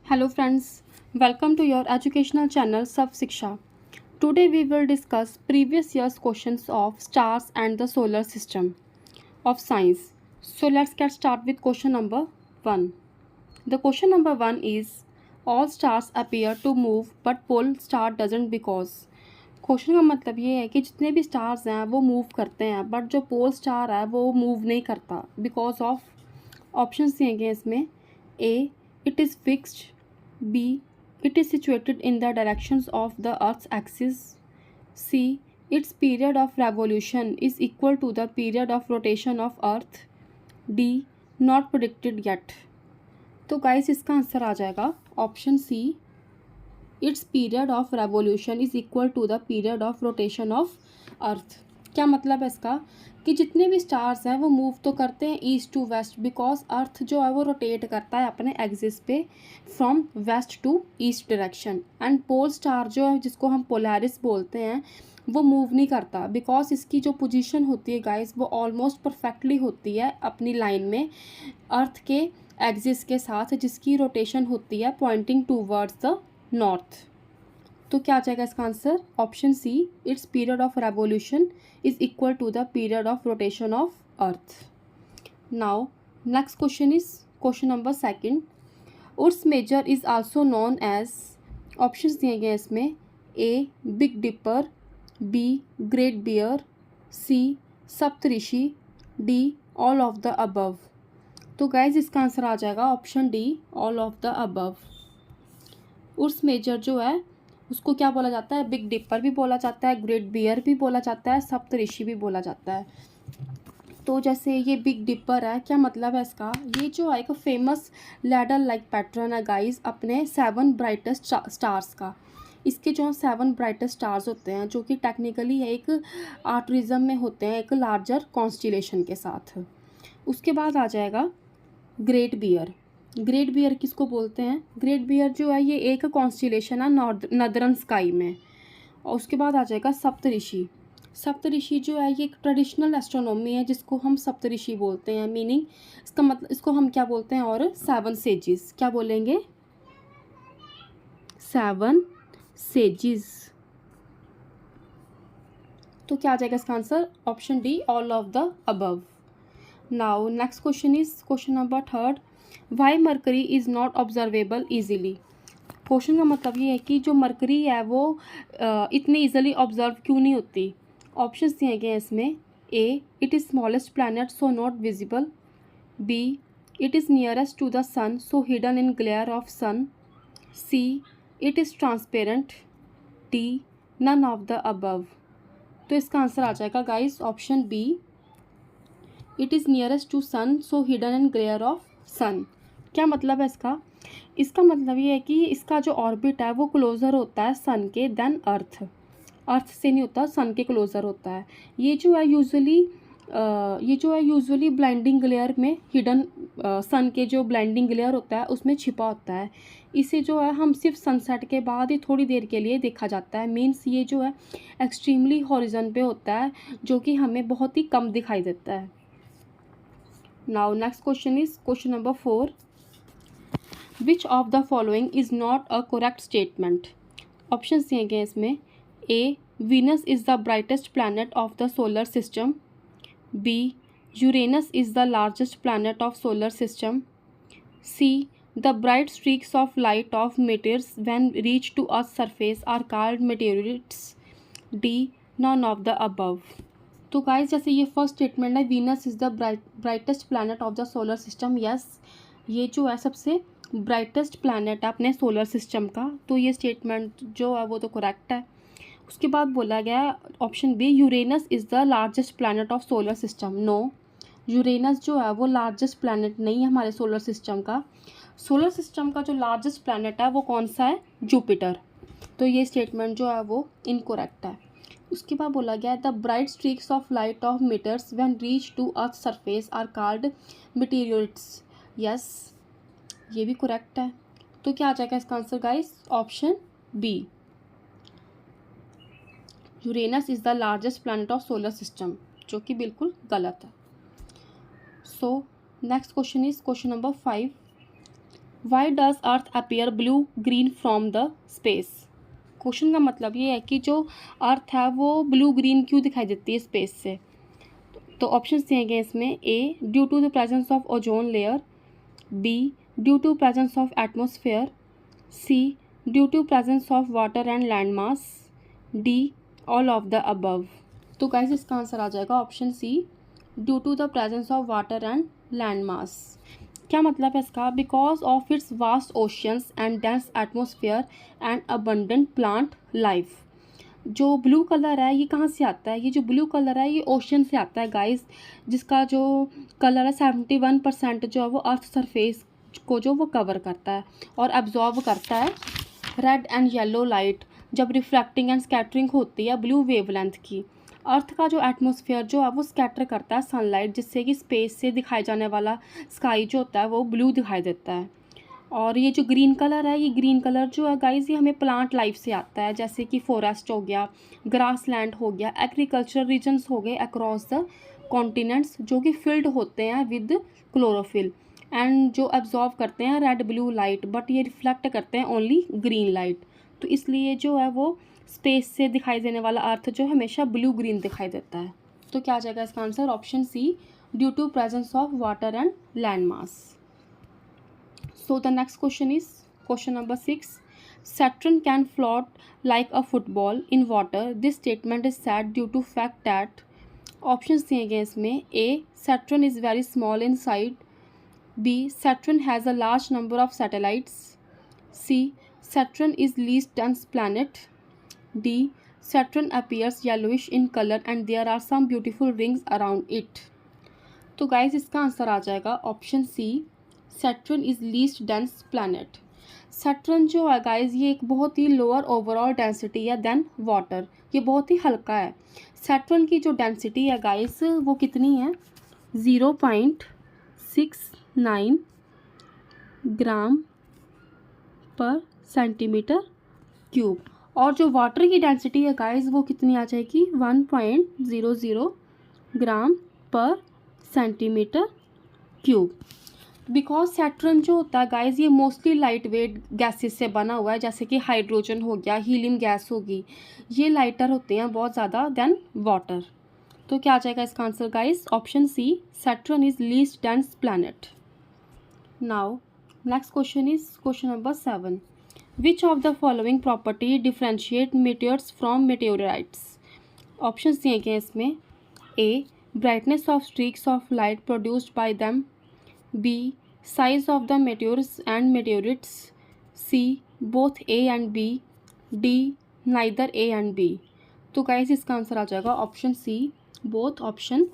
Hello friends, welcome to your educational channel Sav Shiksha. Today we will discuss previous year's questions of stars and the solar system of science. So let's get started with question number 1. The question number 1 is all stars appear to move but pole star doesn't because. Question का मतलब ये है कि जितने भी stars हैं वो move करते हैं बट जो पोल स्टार है वो मूव नहीं करता बिकॉज ऑफ ऑप्शन दिए गए इसमें A it is fixed B. It is situated in the directions of the Earth's axis. C. Its period of revolution is equal to the period of rotation of Earth. D. Not predicted yet. तो guys इसका answer आ जाएगा option C. Its period of revolution is equal to the period of rotation of Earth. क्या मतलब है इसका कि जितने भी स्टार्स हैं वो मूव तो करते हैं east to west because earth जो है वो रोटेट करता है अपने एक्सिस पे from west to east direction and pole star जो है जिसको हम पोलैरिस बोलते हैं वो मूव नहीं करता बिकॉज इसकी जो पोजीशन होती है गाइस वो ऑलमोस्ट परफेक्टली होती है अपनी लाइन में अर्थ के एक्सिस के साथ जिसकी रोटेशन होती है पॉइंटिंग टूवर्ड्स द नॉर्थ. तो क्या आ जाएगा इसका answer option C. It's period of revolution is equal to the period of rotation of earth. Now next question is question number 2. Ursa Major is also known as. Options दिए गए इसमें A Big Dipper, B Great Bear, C Saptarishi, D all of the above. तो guys इसका answer आ जाएगा option D all of the above. Ursa Major जो है उसको क्या बोला जाता है, बिग डिपर भी बोला जाता है, ग्रेट बियर भी बोला जाता है, सप्तऋषि भी बोला जाता है. तो जैसे ये बिग डिपर है, क्या मतलब है इसका, ये जो है एक फेमस लैडर लाइक पैटर्न है गाइस अपने 7 ब्राइटेस्ट स्टार्स का. इसके जो 7 ब्राइटेस्ट स्टार्स होते हैं जो कि टेक्निकली एक आर्टरिज्म में होते हैं एक लार्जर कॉन्स्टिलेशन के साथ. उसके बाद आ जाएगा ग्रेट बियर. ग्रेट बियर किसको बोलते हैं, ग्रेट बियर जो है ये एक कॉन्स्टिलेशन है नॉर्दर्न स्काई में. और उसके बाद आ जाएगा सप्तऋषि. सप्तऋषि जो है ये एक ट्रेडिशनल एस्ट्रोनॉमी है जिसको हम सप्तऋषि बोलते हैं. मीनिंग इसका मतलब इसको हम क्या बोलते हैं, और 7 सेजिस क्या बोलेंगे, 7 सेजिस. तो क्या आ जाएगा इसका answer option D all of the above. Now next question is question number 3. Why Mercury is not observable easily. Question का मतलब ये है कि जो मरकरी है वो इतनी ईजिली ऑब्जर्व क्यों नहीं होती. ऑप्शंस दिए गए हैं इसमें A it is smallest planet so not visible, B it is nearest to the sun so hidden in glare of sun, C it is transparent, D none of the above. तो इसका answer आ जाएगा guys option B. It is nearest to sun so hidden in glare of sun. क्या मतलब है इसका, इसका मतलब ये है कि इसका जो ऑर्बिट है वो क्लोज़र होता है सन के देन अर्थ. अर्थ से नहीं होता, सन के क्लोज़र होता है. ये जो है यूजुअली ब्लाइंडिंग ग्लेयर में हिडन, सन के जो ब्लाइंडिंग ग्लेयर होता है उसमें छिपा होता है. इसे जो है हम सिर्फ सनसेट के बाद ही थोड़ी देर के लिए देखा जाता है. मीन्स ये जो है एक्सट्रीमली हॉरिजन पे होता है जो कि हमें बहुत ही कम दिखाई देता है. Now next question is question number 4. Which of the following is not a correct statement? Options दिए गए इसमें A. Venus is the brightest planet of the solar system. B. Uranus is the largest planet of solar system. C. The bright streaks of light of meteors when reach to Earth's surface are called meteorites. D. None of the above. तो guys जैसे ये first statement है Venus is the brightest planet of the solar system. Yes, ये जो है सबसे brightest planet है अपने सोलर सिस्टम का. तो ये स्टेटमेंट जो है वो तो करेक्ट है. उसके बाद बोला गया है option B Uranus is the largest planet of solar system. No, Uranus जो है वो लार्जेस्ट प्लैनेट नहीं है हमारे सोलर सिस्टम का. सोलर सिस्टम का जो लार्जेस्ट प्लैनेट है वो कौन सा है, जुपिटर. तो ये स्टेटमेंट जो है वो इनकोरेक्ट है. उसके बाद बोला गया है the bright streaks of light of meteors when reach to earth surface are called meteorites. Yes, ये भी करेक्ट है. तो क्या आ जाएगा इसका answer guys option B. Uranus is the largest planet of solar system, जो कि बिल्कुल गलत है. So next question is question number 5. Why does earth appear blue green from the space. Question का मतलब ये है कि जो अर्थ है वो ब्लू ग्रीन क्यों दिखाई देती है स्पेस से। तो ऑप्शन दिए गए इसमें, A due to the presence of ozone layer, B due to presence of atmosphere, C due to presence of water and land mass, D all of the above. तो गाइस इसका answer आ जाएगा option C, due to the presence of water and land mass. क्या मतलब है इसका? Because of its vast oceans and dense atmosphere and abundant plant life. जो blue colour है ये कहाँ से आता है? ये जो ब्लू कलर है ये ओशन से आता है गाइस, जिसका जो कलर है 71% जो है वो अर्थ सरफेस को जो वो कवर करता है और एब्जॉर्ब करता है रेड एंड येलो लाइट जब रिफ्लेक्टिंग एंड स्कैटरिंग होती है ब्लू वेवलेंथ की। अर्थ का जो एटमॉस्फेयर जो है वो स्कैटर करता है सनलाइट, जिससे कि स्पेस से दिखाई जाने वाला स्काई जो होता है वो ब्लू दिखाई देता है। और ये जो ग्रीन कलर है, ये ग्रीन कलर जो है गाइस ये हमें प्लांट लाइफ से आता है, जैसे कि फॉरेस्ट हो गया, ग्रास लैंड हो गया, एग्रीकल्चर रीजन्स हो गए अक्रॉस द कॉन्टिनेंट्स जो कि फिल्ड होते हैं विद क्लोरोफिल एंड जो एब्जॉर्व करते हैं रेड ब्लू लाइट, बट ये रिफ्लेक्ट करते हैं ओनली ग्रीन लाइट। तो इसलिए जो है वो स्पेस से दिखाई देने वाला अर्थ जो हमेशा ब्लू ग्रीन दिखाई देता है। तो क्या आ जाएगा इसका answer? Option C, due to presence of water and land mass. So the next question is question number 6. Saturn can float like a football in water. This statement is said due to fact that options दिए गए इसमें, A Saturn is very small in size, B Saturn has a large number of satellites, C Saturn is least dense planet, D Saturn appears yellowish in color and there are some beautiful rings around it. तो guys इसका answer आ जाएगा option C, Saturn is least dense planet. Saturn जो है guys ये एक बहुत ही लोअर ओवरऑल डेंसिटी है देन वाटर, ये बहुत ही हल्का है। सैटर्न की जो डेंसिटी है गाइस वो कितनी है? 0.69 ग्राम पर सेंटीमीटर क्यूब। और जो वाटर की डेंसिटी है गाइस वो कितनी आ जाएगी? 1.00 ग्राम पर सेंटीमीटर क्यूब। बिकॉज सैटर्न जो होता है गाइज ये मोस्टली लाइट वेट गैसेस से बना हुआ है, जैसे कि हाइड्रोजन हो गया, हीलियम गैस होगी, ये लाइटर होते हैं बहुत ज़्यादा देन वाटर। तो क्या आ जाएगा इसका answer guys? Option C, Saturn is least dense planet. Now next question is question number 7. Which of the following property differentiate meteors from meteorites? ऑप्शन दिए गए इसमें, A brightness of streaks of light produced by them, B size of the meteors and meteorites, C both A and B, D neither A and B. तो guys इसका answer आ जाएगा option C, both option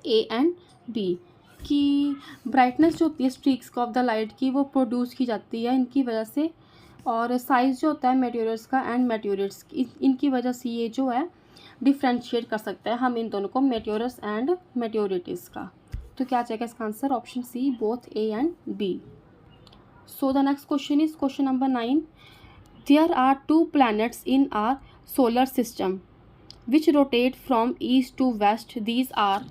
A and B. कि brightness जो होती है streaks of the light की वो प्रोड्यूस की जाती है इनकी वजह से, और साइज़ जो होता है मेटेरियल्स का एंड मेटेरियल्स इनकी वजह से ये जो है डिफ्रेंशिएट कर सकता है हम इन दोनों को, मेटेरियल्स एंड मेटेरिटिस का। तो क्या आ जाएगा इसका answer? Option C, both A and B. So the next question is question number 9. There are 2 planets in our solar system which rotate from east to west. These are,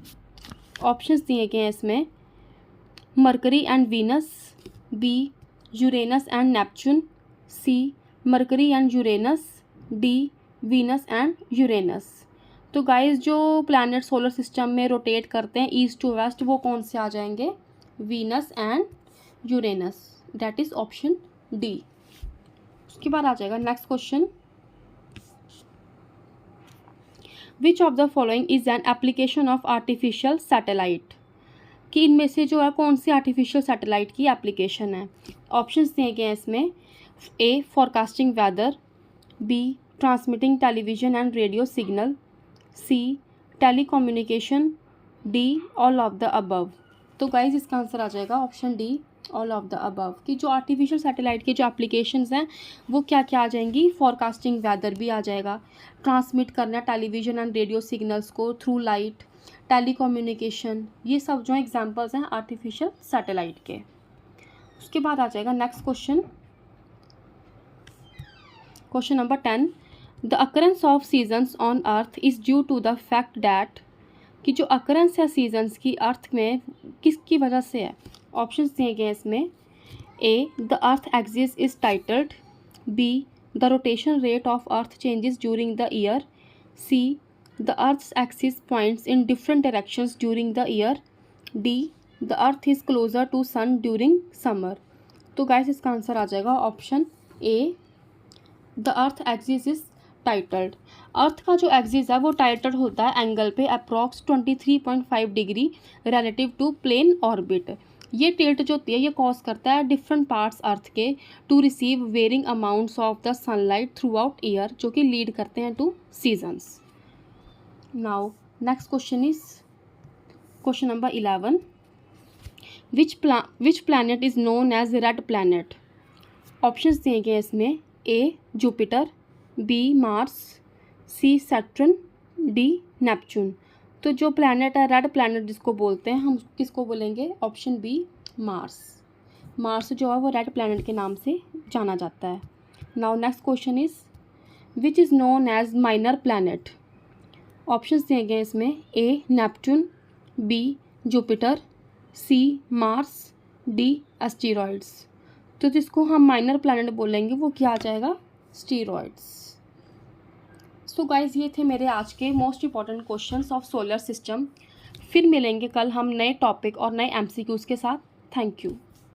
options दिए गए हैं इसमें, Mercury and Venus, B Uranus and Neptune, C Mercury and Uranus, D Venus and Uranus. तो guys जो planet solar system में rotate करते हैं east to waste वो कौन से आ जाएंगे? Venus and Uranus, that is option D. उसके बाद आ जाएगा next question, which of the following is an application of artificial satellite? कि इनमें से जो है कौन सी आर्टिफिशियल सैटेलाइट की एप्लीकेशन है? ऑप्शंस दिए गए हैं इसमें, A forecasting weather, B transmitting television and radio signal, C telecommunication, D all of the above. तो गाइज इसका आंसर आ जाएगा option D, all of the above. की जो आर्टिफिशियल सैटेलाइट की जो एप्लीकेशंस हैं वो क्या क्या आ जाएंगी? फॉरकास्टिंग वेदर भी आ जाएगा, ट्रांसमिट करना टेलीविजन एंड रेडियो सिग्नल्स को थ्रू लाइट, टेलीकम्युनिकेशन, ये सब जो एग्जांपल्स हैं आर्टिफिशियल सैटेलाइट के। उसके बाद आ जाएगा next question, question number 10. The occurrence of seasons on earth is due to the fact that, कि जो अकरेंस है सीजन्स की अर्थ में किसकी वजह से है? ऑप्शंस दिए गए हैं इसमें, A. The Earth axis is titled. B. The rotation rate of Earth changes during the year. C. The Earth's axis points in different directions during the year. D. The Earth is closer to Sun during summer. तो guys इसका answer आ जाएगा option A, the earth axis is tilted. Earth का जो axis है वो titled होता है एंगल पे approx 23.5 degree relative to plane orbit. ये टिल्ट जो होती है ये कॉज करता है डिफरेंट पार्ट्स अर्थ के to receive varying amounts of the sunlight throughout year, जो कि लीड करते हैं to seasons. Now next question is question number 11। Which planet is known as red planet? Options दिए गए इसमें A Jupiter, B Mars, C Saturn, D Neptune. तो जो planet है रेड प्लैनेट जिसको बोलते हैं हम किसको बोलेंगे? Option B Mars. मार्स जो है वो रेड प्लैनेट के नाम से जाना जाता है। Now next question is which is known as minor planet? Options दिए गए इसमें A Neptune, B Jupiter, C Mars, D asteroids. तो जिसको हम माइनर प्लैनेट बोलेंगे वो क्या आ जाएगा? स्टीरॉइड्स। सो गाइज ये थे मेरे आज के most important questions of solar system. फिर मिलेंगे कल हम नए टॉपिक और नए एमसीक्यूज़ के साथ। Thank you.